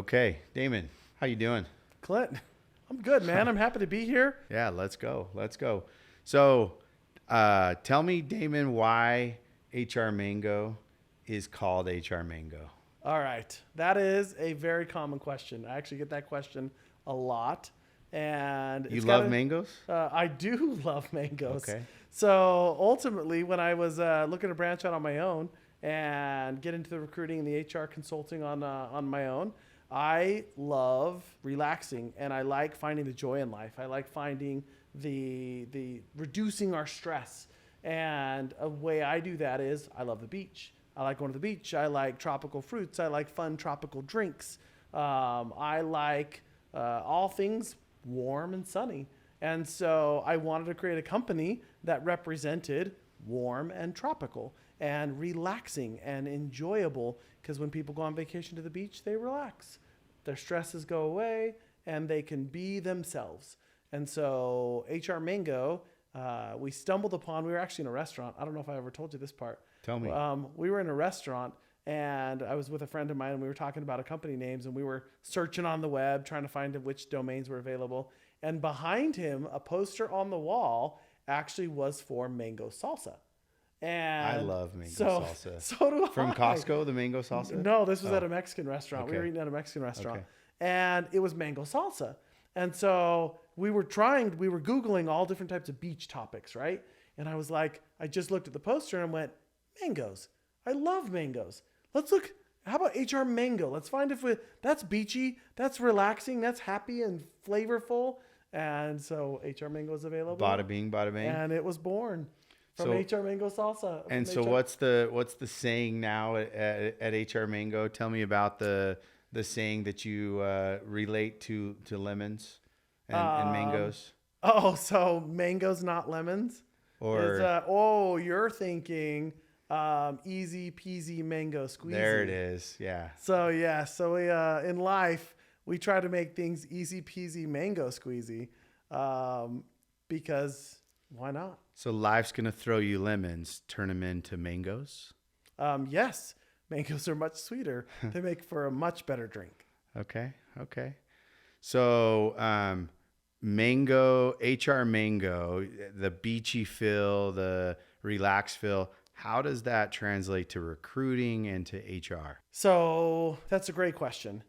Okay, Damon, how you doing? Clint, I'm good, man. I'm happy to be here. Yeah, let's go. Let's go. So, tell me, Damon, why HrMango is called HrMango. All right. That is a very common question. I actually get that question a lot. And You it's got love a, mangoes? I do love mangoes. Okay. So ultimately, when I was looking to branch out on my own and get into the recruiting and the HR consulting on my own, I love relaxing and I like finding the joy in life. I like finding the reducing our stress. And a way I do that is I love the beach. I like going to the beach. I like tropical fruits. I like fun tropical drinks. I like all things warm and sunny. And so I wanted to create a company that represented warm and tropical and relaxing and enjoyable, because when people go on vacation to the beach, they relax. Their stresses go away and they can be themselves. And so HrMango, we stumbled upon, we were actually in a restaurant. I don't know if I ever told you this part. Tell me. We were in a restaurant and I was with a friend of mine and we were talking about a company names and we were searching on the web, trying to find which domains were available. And behind him, a poster on the wall actually was for mango salsa. And I love mango salsa. So do From I. Costco, the mango salsa? No, this was at a Mexican restaurant. Okay. We were eating at a Mexican restaurant. Okay. And it was mango salsa. And so we were Googling all different types of beach topics, right? And I was like, I just looked at the poster and went, mangoes. I love mangoes. Let's look. How about HrMango? Let's find if that's beachy, that's relaxing, that's happy and flavorful. And so HrMango is available. Bada bing, bada bang. And it was born from HrMango salsa. And so what's the saying now at HrMango? Tell me about the saying that you relate to lemons and mangoes. Oh, so mangoes, not lemons? Or you're thinking easy peasy mango squeezy. there it is. Yeah. So we in life we try to make things easy peasy mango squeezy, because why not? So life's gonna throw you lemons, turn them into mangoes. Yes, mangoes are much sweeter. They make for a much better drink. Okay. So HrMango, the beachy feel, the relaxed feel. How does that translate to recruiting and to HR? So that's a great question.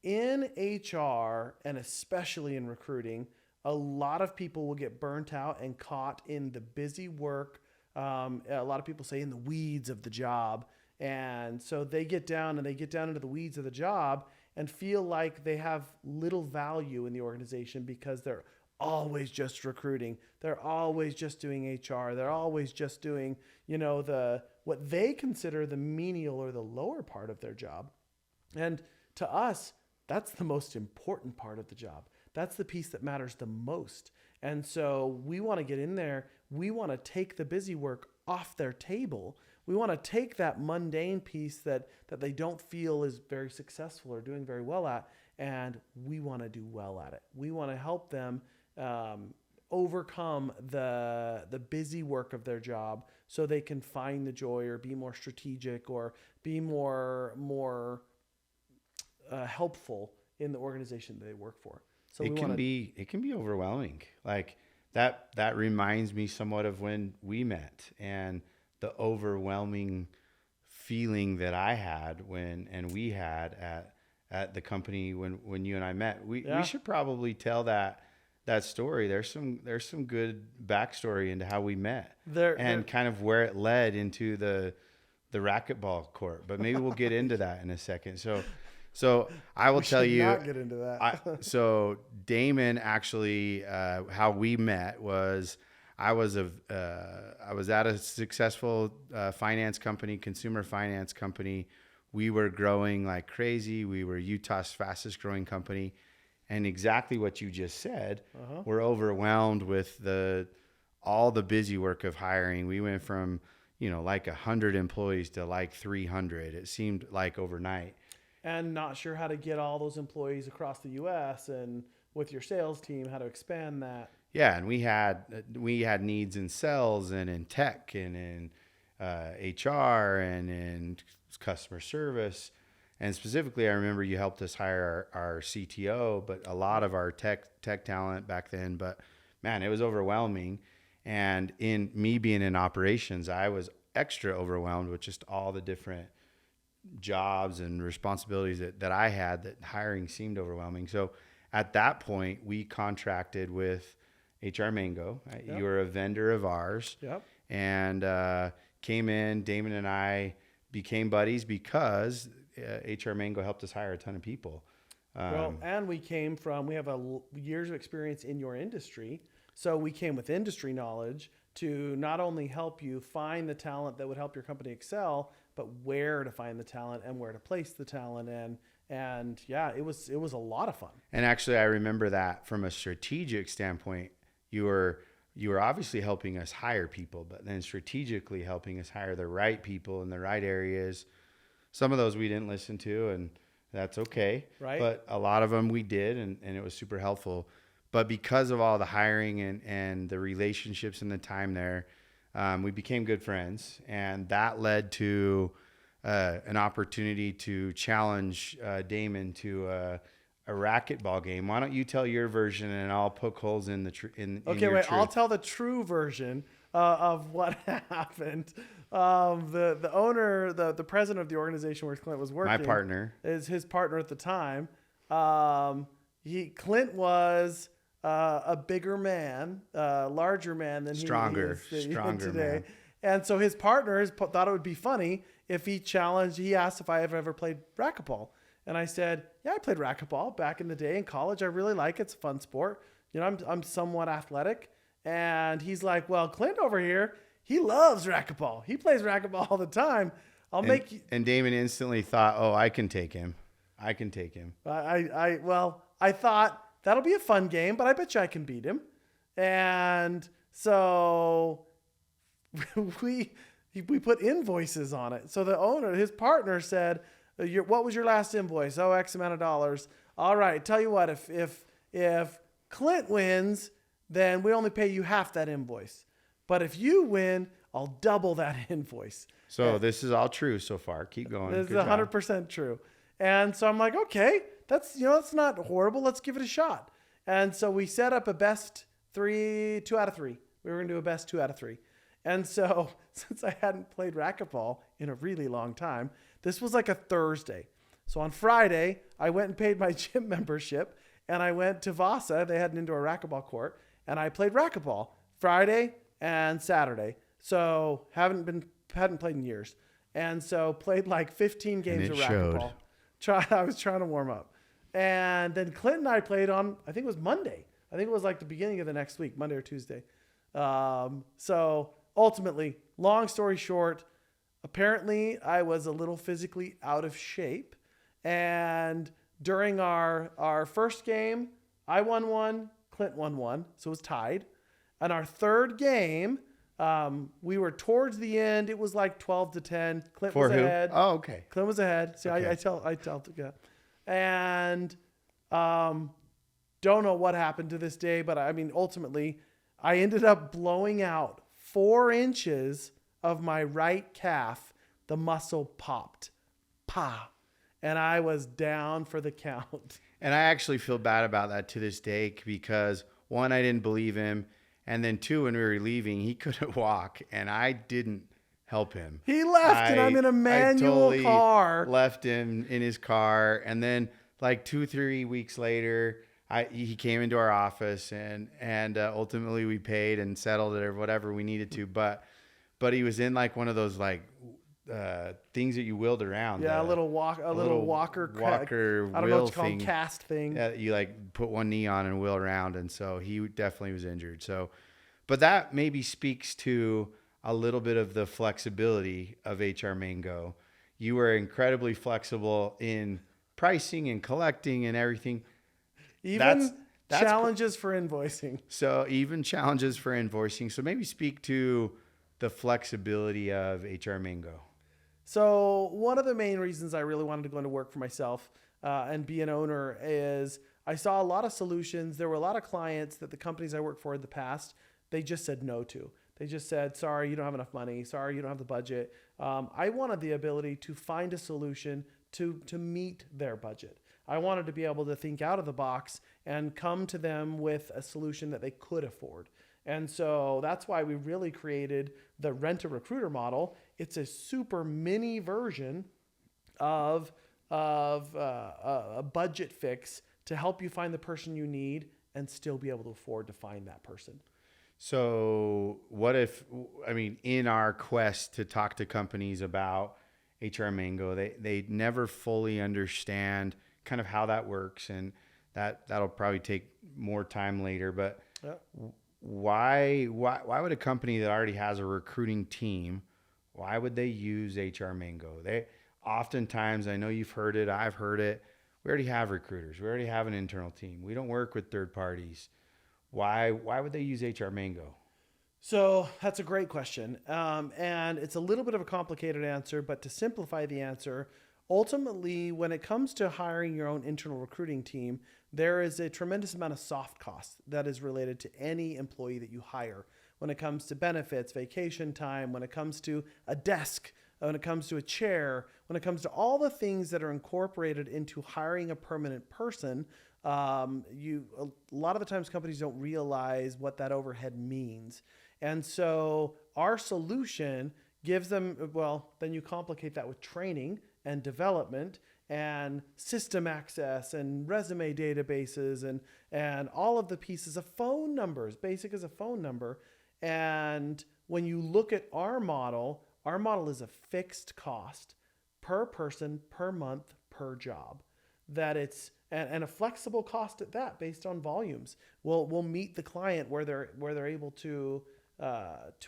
In HR, and especially in recruiting, a lot of people will get burnt out and caught in the busy work. A lot of people say in the weeds of the job. And so they get down into the weeds of the job and feel like they have little value in the organization because they're always just recruiting. They're always just doing HR. They're always just doing, what they consider the menial or the lower part of their job. And to us, that's the most important part of the job. That's the piece that matters the most. And so we want to get in there. We want to take the busy work off their table. We want to take that mundane piece that they don't feel is very successful or doing very well at, and we want to do well at it. We want to help them overcome the busy work of their job so they can find the joy or be more strategic or be more helpful in the organization that they work for. So it can be overwhelming. Like that reminds me somewhat of when we met and the overwhelming feeling that I had we had at the company when you and I met. We should probably tell that story. There's some good backstory into how we met and kind of where it led into the racquetball court. But maybe we'll get into that in a second. So I will tell you. Not get into that. So Damon actually, how we met was I was at a successful finance company, consumer finance company. We were growing like crazy. We were Utah's fastest growing company, and exactly what you just said. We're overwhelmed with all the busy work of hiring. We went from like 100 employees to like 300. It seemed like overnight. And not sure how to get all those employees across the U.S. and with your sales team, how to expand that. Yeah, and we had needs in sales and in tech and in HR and in customer service, And specifically, I remember you helped us hire our CTO, but a lot of our tech talent back then. But man, it was overwhelming. And in me being in operations, I was extra overwhelmed with just all the different jobs and responsibilities that I had, that hiring seemed overwhelming. So at that point, we contracted with HrMango. Yep. You were a vendor of ours. Yep. And came in. Damon and I became buddies because HrMango helped us hire a ton of people. Well, and we have years of experience in your industry. So we came with industry knowledge to not only help you find the talent that would help your company excel, but where to find the talent and where to place the talent. And yeah, it was a lot of fun. And actually, I remember that from a strategic standpoint, you were obviously helping us hire people, but then strategically helping us hire the right people in the right areas. Some of those we didn't listen to, and that's okay. Right. But a lot of them we did, and it was super helpful. But because of all the hiring and the relationships and the time there, we became good friends. And that led to an opportunity to challenge Damon to a racquetball game. Why don't you tell your version, and I'll poke holes in I'll tell the true version of what happened. The owner, the president of the organization where Clint was working, my partner, is his partner at the time. Clint was a bigger man, larger man than stronger today. Man. And so his partners thought it would be funny if he asked if I have ever played racquetball. And I said, yeah, I played racquetball back in the day in college. I really like it. It's a fun sport. You know, I'm somewhat athletic. And he's like, well, Clint over here, he loves racquetball. He plays racquetball all the time. And Damon instantly thought, oh, I can take him. I thought that'll be a fun game, but I bet you I can beat him. And so we put invoices on it. So the owner, his partner said, what was your last invoice? Oh, X amount of dollars. All right. Tell you what, if Clint wins, then we only pay you half that invoice. But if you win, I'll double that invoice. So this is all true so far. Keep going. This is 100% true. And so I'm like, okay, that's not horrible. Let's give it a shot. And so we set up a best 2 out of 3. We were going to do a best 2 out of 3. And so since I hadn't played racquetball in a really long time, this was like a Thursday. So on Friday, I went and paid my gym membership, and I went to Vasa. They had an indoor racquetball court, and I played racquetball Friday and Saturday. So hadn't played in years. And so played like 15 games of racquetball. I was trying to warm up. And then Clint and I played on, I think it was Monday. I think it was like the beginning of the next week, Monday or Tuesday. So ultimately, long story short, apparently I was a little physically out of shape. And during our first game, I won 1, Clint won 1. So it was tied. And our third game, we were towards the end. It was like 12-10. Clint was ahead. Oh, okay. Clint was ahead. See, okay. I tell. Yeah. And don't know what happened to this day, but I mean, ultimately, I ended up blowing out 4 inches of my right calf. The muscle popped. Pa. And I was down for the count. And I actually feel bad about that to this day because, 1, I didn't believe him. And then 2, when we were leaving, he couldn't walk, and I didn't help him. He left, and I'm in a manual car. Left him in his car, and then like 2-3 weeks later, he came into our office, and ultimately we paid and settled it or whatever we needed to. But he was in like one of those like things that you wheeled around. Yeah, a little walker. I don't know what you call them, cast thing. You like put one knee on and wheel around, and so he definitely was injured. So, but that maybe speaks to a little bit of the flexibility of HrMango. You were incredibly flexible in pricing and collecting and everything. Even challenges for invoicing. So even challenges for invoicing. So maybe speak to the flexibility of HrMango. So one of the main reasons I really wanted to go into work for myself and be an owner is I saw a lot of solutions. There were a lot of clients that the companies I worked for in the past, they just said no to. They just said, sorry, you don't have enough money. Sorry, you don't have the budget. I wanted the ability to find a solution to meet their budget. I wanted to be able to think out of the box and come to them with a solution that they could afford. And so that's why we really created the Rent-A-Recruiter model. It's a super mini version of a budget fix to help you find the person you need and still be able to afford to find that person. So what if, I mean, in our quest to talk to companies about HrMango, they never fully understand kind of how that works, and that'll probably take more time later. But Yeah. why would a company that already has a recruiting team, why would they use HrMango? They oftentimes, I know you've heard it, I've heard it, we already have recruiters, we already have an internal team, we don't work with third parties. Why would they use HrMango? So that's a great question. And it's a little bit of a complicated answer, but to simplify the answer, ultimately, when it comes to hiring your own internal recruiting team, there is a tremendous amount of soft cost that is related to any employee that you hire. When it comes to benefits, vacation time, when it comes to a desk, when it comes to a chair, when it comes to all the things that are incorporated into hiring a permanent person, a lot of the times companies don't realize what that overhead means. And so our solution gives them, well, then you complicate that with training and development and system access and resume databases and all of the pieces of phone numbers, basic as a phone number. And when you look at our model is a fixed cost per person, per month, per job. That it's and a flexible cost at that based on volumes. We'll meet the client where they're able to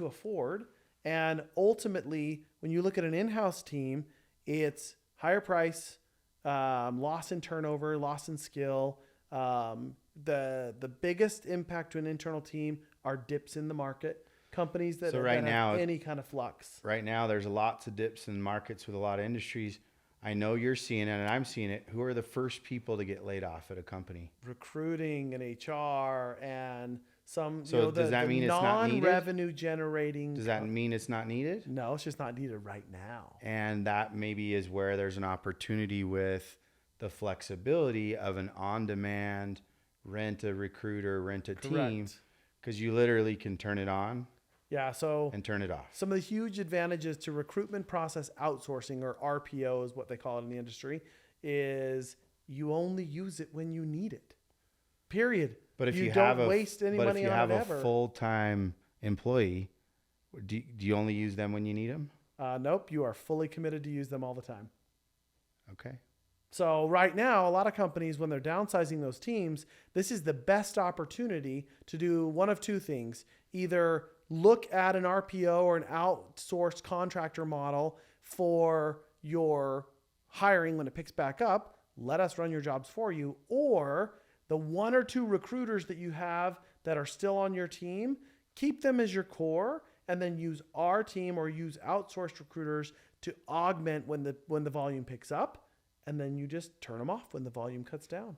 afford. And ultimately, when you look at an in-house team, it's higher price, loss in turnover, loss in skill. The biggest impact to an internal team are dips in the market. Companies that, have any kind of flux. Right now, there's lots of dips in markets with a lot of industries. I know you're seeing it and I'm seeing it. Who are the first people to get laid off at a company? Recruiting and HR and some, So does that mean it's not needed? Non-revenue generating. Does that mean it's not needed? No, it's just not needed right now. And that maybe is where there's an opportunity with the flexibility of an on-demand Rent-A-Recruiter, Rent-A-Team, because you literally can turn it on. Yeah, so and turn it off. Some of the huge advantages to recruitment process outsourcing, or RPO is what they call it in the industry, is you only use it when you need it. Period. But if you don't waste any money on it ever. But if you have a full-time employee, do you only use them when you need them? Nope, you are fully committed to use them all the time. Okay. So right now, a lot of companies, when they're downsizing those teams, this is the best opportunity to do one of two things. Either look at an RPO or an outsourced contractor model for your hiring when it picks back up. Let us run your jobs for you. Or the one or two recruiters that you have that are still on your team, keep them as your core and then use our team or use outsourced recruiters to augment when the volume picks up. And then you just turn them off when the volume cuts down.